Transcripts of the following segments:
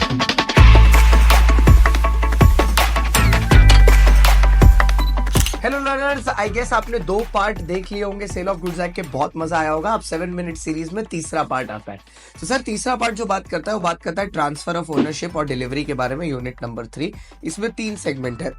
Hello learners, I guess आपने 2 part देख लिए होंगे सेल ऑफ गुड्स एक्ट के। बहुत मजा आया होगा। अब 7 मिनट सीरीज में तीसरा पार्ट आता है। तो सर तीसरा पार्ट जो बात करता है वो बात करता है ट्रांसफर ऑफ ओनरशिप और डिलीवरी के बारे में, यूनिट नंबर 3। इसमें 3 सेगमेंट है।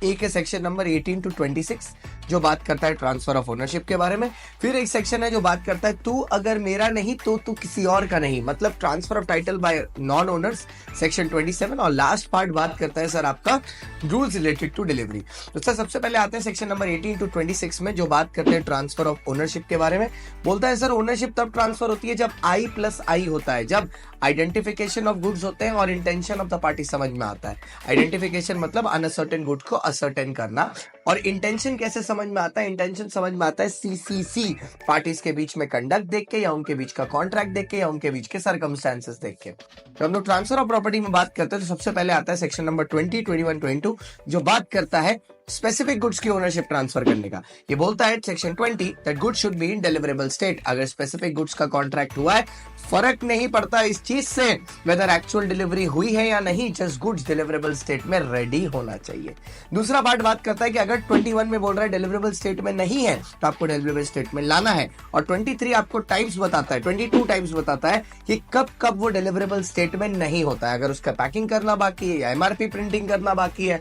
एक है सेक्शन नंबर 18 to 26 जो बात करता है ट्रांसफर ऑफ ओनरशिप के बारे में। फिर एक सेक्शन है जो बात करता है तू अगर मेरा नहीं तो तू किसी और का नहीं, मतलब transfer of title by non owners, section 27। और लास्ट पार्ट बात करता है सर आपका रूल्स रिलेटेड टू डिलीवरी। तो सर सबसे पहले आते हैं सेक्शन नंबर 18 to 26 में जो बात करते हैं ट्रांसफर ऑफ ओनरशिप के बारे में। बोलता है सर ओनरशिप तब ट्रांसफर होती है जब I+I होता है, जब आइडेंटिफिकेशन ऑफ गुड्स होते हैं और इंटेंशन ऑफ द पार्टी समझ में आता है। आइडेंटिफिकेशन मतलब अनसर्टेन गुड को असर्टेन करना, और इंटेंशन कैसे समझ में आता है? इंटेंशन समझ में आता है CCC पार्टीज के बीच में कंडक्ट देख के, या उनके बीच का कॉन्ट्रैक्ट देख के, या उनके बीच के सर्कमस्टेंसेस देख के। तो हम लोग ट्रांसफर ऑफ प्रॉपर्टी में बात करते हैं तो सबसे पहले आता है सेक्शन नंबर 20, 21, 22 जो बात करता है स्पेसिफिक गुड्स की ओनरशिप ट्रांसफर करने का। ये बोलता है section 20 that goods should be in deliverable state. अगर स्पेसिफिक गुड्स का कॉन्ट्रैक्ट हुआ है, फर्क नहीं पड़ता इस चीज से वेदर एक्चुअल डिलीवरी हुई है या नहीं, जस्ट गुड्स डिलीवरेबल स्टेट में रेडी होना चाहिए। दूसरा पार्ट बात करता है कि अगर 21 में बोल रहा है डिलीवरेबल स्टेट में नहीं है तो आपको डिलीवरेबल स्टेट में लाना है, और 23 आपको टाइम्स बताता है, 22 टाइम्स बताता है कि कब कब वो डिलीवरेबल स्टेट में नहीं होता है। अगर उसका पैकिंग करना बाकी है, या MRP प्रिंटिंग करना बाकी है,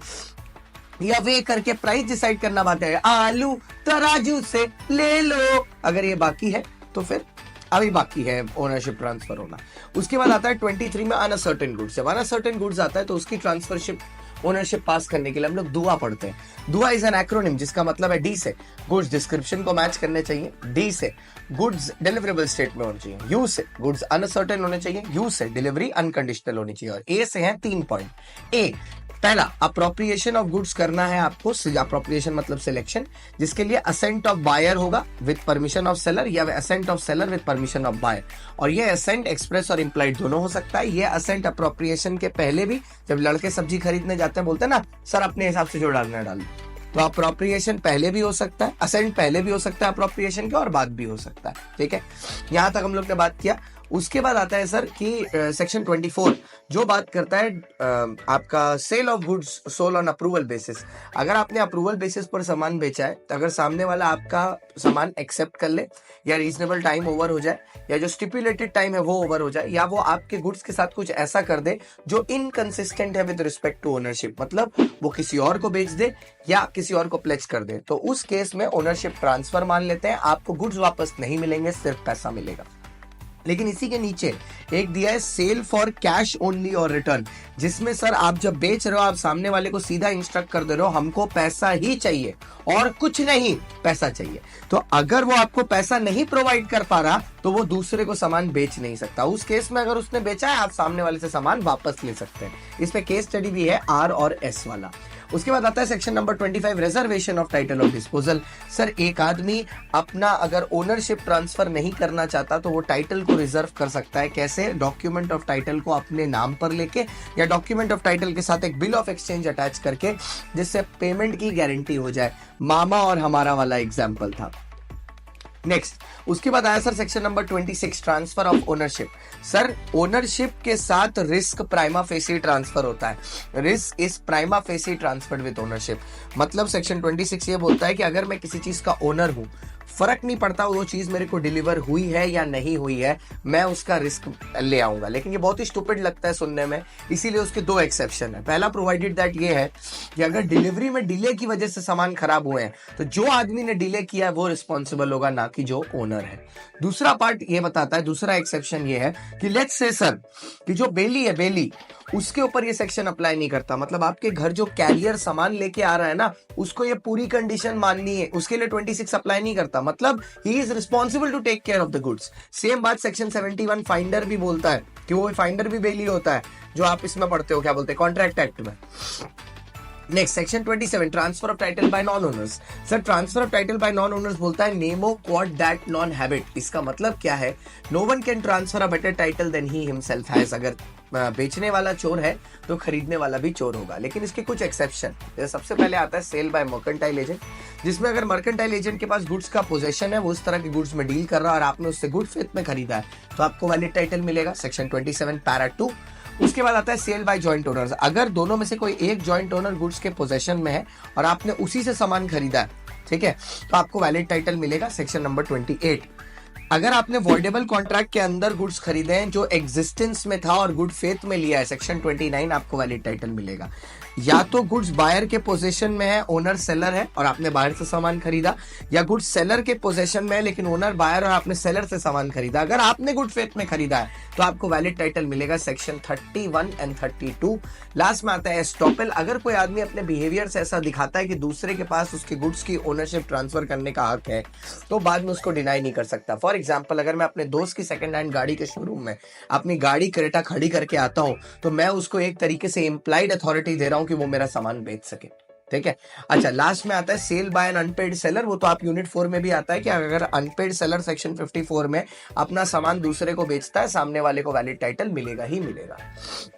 या वे करके प्राइस डिसाइड करना बाकी है, आलू तराजू से ले लो, अगर ये बाकी है तो फिर अभी बाकी है ओनरशिप ट्रांसफर होना। उसके बाद आता है 23 में अनसर्टेन गुड्स। जब अनसर्टेन गुड्स आता है तो उसकी ट्रांसफरशिप ओनरशिप पास करने के लिए हम लोग दुआ पढ़ते हैं। दुआ इज एन एक्रोनिम जिसका मतलब है D से गुड्स डिस्क्रिप्शन को मैच करने चाहिए, D से गुड्स डिलीवरेबल स्टेट में होने चाहिए, U से गुड्स अनसर्टेन होने चाहिए, U से डिलीवरी अनकंडीशनल होनी चाहिए, और A से है 3 पॉइंट। A पहला अप्रोप्रिएशन ऑफ गुड्स करना है आपको। अप्रोप्रिएशन मतलब सिलेक्शन, जिसके लिए असेंट ऑफ बायर होगा विद परमिशन ऑफ सेलर, या assent of seller with permission of buyer. और ये असेंट एक्सप्रेस और इंप्लाइड दोनों हो सकता है। ये असेंट अप्रोप्रिएशन के पहले भी, जब लड़के सब्जी खरीदने जाते हैं बोलते हैं ना सर अपने हिसाब से जो डालना है डाल, तो अप्रोप्रिएशन पहले भी हो सकता है, असेंट पहले भी हो सकता है अप्रोप्रिएशन के, और बाद भी हो सकता है। ठीक है, यहां तक हम लोग ने बात किया। उसके बाद आता है सर कि सेक्शन 24 जो बात करता है आपका sale of goods sold on approval basis. अगर आपने अप्रूवल बेसिस पर सामान बेचा है तो अगर सामने वाला आपका सामान एक्सेप्ट कर ले, या रीजनेबल टाइम ओवर हो जाए, या जो स्टिपुलेटेड टाइम है वो ओवर हो जाए, या वो आपके गुड्स के साथ कुछ ऐसा कर दे जो इनकंसिस्टेंट है विद रिस्पेक्ट टू ओनरशिप, मतलब वो किसी और को बेच दे या किसी और को प्लेज कर दे, तो उस केस में ओनरशिप ट्रांसफर मान लेते हैं। आपको गुड्स वापस नहीं मिलेंगे, सिर्फ पैसा मिलेगा। लेकिन इसी के नीचे एक दिया है सेल फॉर कैश ओनली और रिटर्न, जिसमें सर आप जब बेच रहे हो आप सामने वाले को सीधा इंस्ट्रक्ट कर दे रहे हो हमको पैसा ही चाहिए और कुछ नहीं, पैसा चाहिए। तो अगर वो आपको पैसा नहीं प्रोवाइड कर पा रहा तो वो दूसरे को सामान बेच नहीं सकता। उस केस में अगर उसने बेचा है आप सामने वाले से सामान वापस ले सकते हैं। इसमें केस स्टडी भी है R और S वाला। उसके बाद आता है section number 25 reservation of title of disposal. Sir एक आदमी अपना अगर ओनरशिप ट्रांसफर नहीं करना चाहता तो वो टाइटल को रिजर्व कर सकता है। कैसे? डॉक्यूमेंट ऑफ टाइटल को अपने नाम पर लेके, या डॉक्यूमेंट ऑफ टाइटल के साथ एक बिल ऑफ एक्सचेंज अटैच करके, जिससे पेमेंट की गारंटी हो जाए। मामा और हमारा वाला एग्जाम्पल था। नेक्स्ट उसके बाद आया sir section number 26 transfer of ownership. Sir ownership के साथ रिस्क प्राइमा फेसी ट्रांसफर होता है। Risk is prima facie transferred with ownership. मतलब सेक्शन 26 ये बोलता है कि अगर मैं किसी चीज का ओनर हूं, फर्क नहीं पड़ता वो चीज मेरे को डिलीवर हुई है या नहीं हुई है, मैं उसका रिस्क ले आऊंगा। लेकिन ये बहुत ही स्टूपिड लगता है सुनने में, इसीलिए उसके 2 एक्सेप्शन है। पहला प्रोवाइडेड दैट ये है कि अगर डिलीवरी में डिले की वजह से सामान खराब हुए हैं तो जो आदमी ने डिले किया है वो रिस्पॉन्सिबल होगा, ना कि जो ओनर है। दूसरा पार्ट ये बताता है, दूसरा एक्सेप्शन ये है कि लेट्स से सर कि जो बेली है, बेली उसके ऊपर ये सेक्शन अप्लाई नहीं करता। मतलब आपके घर जो कैरियर सामान लेके आ रहा है ना, उसको ये पूरी कंडीशन माननी है, उसके लिए 26 अप्लाई नहीं करता। मतलब he is responsible to take care of the goods. Same बात सेक्शन 71 फाइंडर भी बोलता है कि वो फाइंडर भी बेली होता है, जो आप इसमें पढ़ते हो, क्या बोलते हैं, कॉन्ट्रैक्ट एक्ट में। Next section 27 transfer of title by non owners. Sir transfer of title by non owners बोलता है nemo quad that non habit. इसका मतलब क्या है? No one can transfer a better title than he himself has. अगर बेचने वाला चोर है तो खरीदने वाला भी चोर होगा। लेकिन इसके कुछ एक्सेप्शन, सबसे पहले आता है सेल बाय मर्केंटाइल एजेंट, जिसमें अगर मर्केंटाइल एजेंट के पास गुड्स का पोजेशन है, वो उस तरह के गुड्स में डील कर रहा है और आपने उससे गुड फेथ में खरीदा है, तो आपको वैलिड टाइटल मिलेगा। Section 27 para 2। उसके बाद आता है सेल बाय जॉइंट ओनर्स। अगर दोनों में से कोई एक जॉइंट ओनर गुड्स के पोजेशन में है और आपने उसी से सामान खरीदा है, ठीक है, तो आपको वैलिड टाइटल मिलेगा सेक्शन नंबर 28। अगर आपने वॉइडेबल कॉन्ट्रैक्ट के अंदर गुड्स खरीदे हैं जो एग्जिस्टेंस में था और गुड फेथ में लिया है, सेक्शन 29 आपको वैलिड टाइटल मिलेगा। या तो गुड्स बायर के पोजीशन में है, ओनर सेलर है और आपने बायर से सामान खरीदा, या गुड्स सेलर के पोजीशन में है लेकिन ओनर बायर और आपने सेलर से सामान खरीदा। अगर आपने गुड फेथ में खरीदा है तो आपको वैलिड टाइटल मिलेगा सेक्शन 31 एंड 32। लास्ट में आता है एस्टॉपेल। अगर कोई आदमी अपने बिहेवियर से ऐसा दिखाता है कि दूसरे के पास उसके गुड्स की ओनरशिप ट्रांसफर करने का हक है तो बाद में उसको डिनाई नहीं कर सकता। फॉर एग्जाम्पल, अगर मैं अपने दोस्त की सेकंड हैंड गाड़ी के शोरूम में अपनी गाड़ी क्रेटा खड़ी करके आता हूं तो मैं उसको एक तरीके से इम्प्लाइड अथॉरिटी दे रहा हूं कि वो मेरा सामान बेच सके, ठीक है। अच्छा, लास्ट में आता है sale by an unpaid seller. वो तो आप यूनिट 4 में भी आता है कि अगर अनपेड सेलर सेक्शन 54 में अपना सामान दूसरे को बेचता है, सामने वाले को वैलिड टाइटल मिलेगा ही मिलेगा।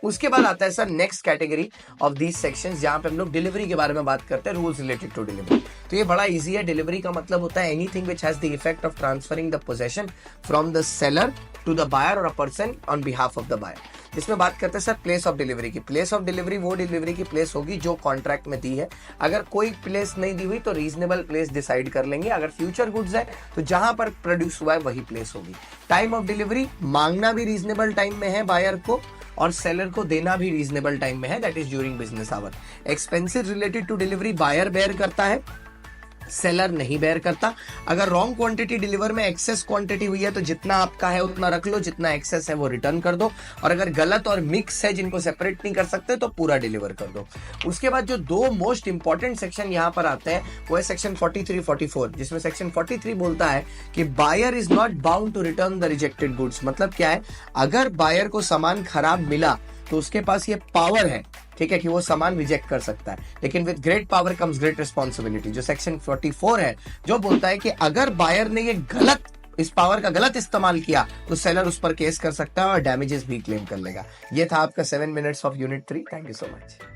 उसके बाद आता है sir next category of these sections, जहां पे हम लोग डिलीवरी के बारे में बात करते हैं, रूल्स रिलेटेड टू डिलीवरी। तो ये बड़ा इजी है। डिलीवरी का मतलब होता है anything which has the effect of transferring the possession from the seller to the buyer or a person on behalf of the buyer. इसमें बात करते हैं सर प्लेस ऑफ डिलीवरी की। प्लेस ऑफ डिलीवरी वो डिलीवरी की place होगी जो contract में दी है। अगर कोई प्लेस नहीं दी हुई तो रीजनेबल प्लेस डिसाइड कर लेंगे। अगर फ्यूचर गुड्स है तो जहां पर प्रोड्यूस हुआ है वही प्लेस होगी। टाइम ऑफ डिलीवरी, मांगना भी रीजनेबल टाइम में है बायर को और सेलर को देना भी रीजनेबल टाइम में है, that is during business hour. Expenses related to delivery buyer bear करता है, सेलर नहीं बेयर करता। अगर रॉन्ग क्वांटिटी डिलीवर में एक्सेस क्वांटिटी हुई है तो जितना आपका है उतना रख लो, जितना एक्सेस है वो रिटर्न कर दो, और अगर गलत और मिक्स है जिनको सेपरेट नहीं कर सकते तो पूरा डिलीवर कर दो। उसके बाद जो दो मोस्ट इंपॉर्टेंट सेक्शन यहां पर आते हैं वो है सेक्शन 43, 44, जिसमें सेक्शन 43 बोलता है कि buyer is not bound to return the rejected goods. मतलब क्या है, अगर बायर को सामान खराब मिला तो उसके पास ये पावर है, ठीक है, कि वो सामान रिजेक्ट कर सकता है, लेकिन with great power comes great responsibility. जो सेक्शन 44 है जो बोलता है कि अगर बायर ने ये गलत, इस पावर का गलत इस्तेमाल किया तो सेलर उस पर केस कर सकता है और डैमेजेस भी क्लेम कर लेगा। ये था आपका 7 minutes of unit 3। Thank you so much.